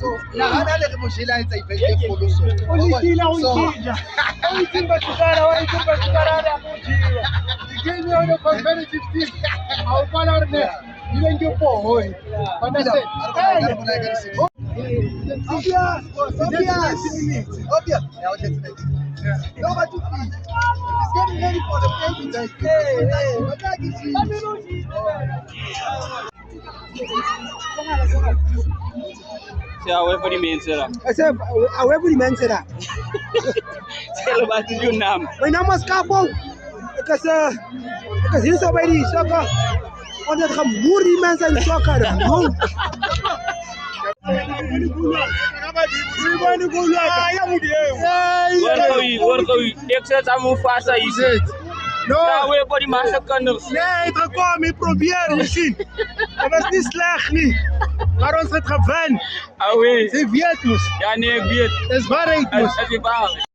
So, nagana le mo jela etsa event e kgolo so. O ditila o itila. O itila tsara wa itila tsara ya mo jela. Game yo no competitive team. Au pala orne. Ile ndio poho. Understand? Obvious. Now let's make it. No, but you please. It's getting ready for the game tonight. Say away for the main sir. I said, away with the man said that. Tell about your name. My name is Capo. Because he's already soccer. On that Hamuri man said soccer. No. No, we body massacres. Nee, het kwam, ik probeer misschien. Dat was niet slecht, niet. Maar ons het gewen. Ah, oui. Ze weet moest. Ja, nee, ik weet. Dat is waarheid moest. Het is waar.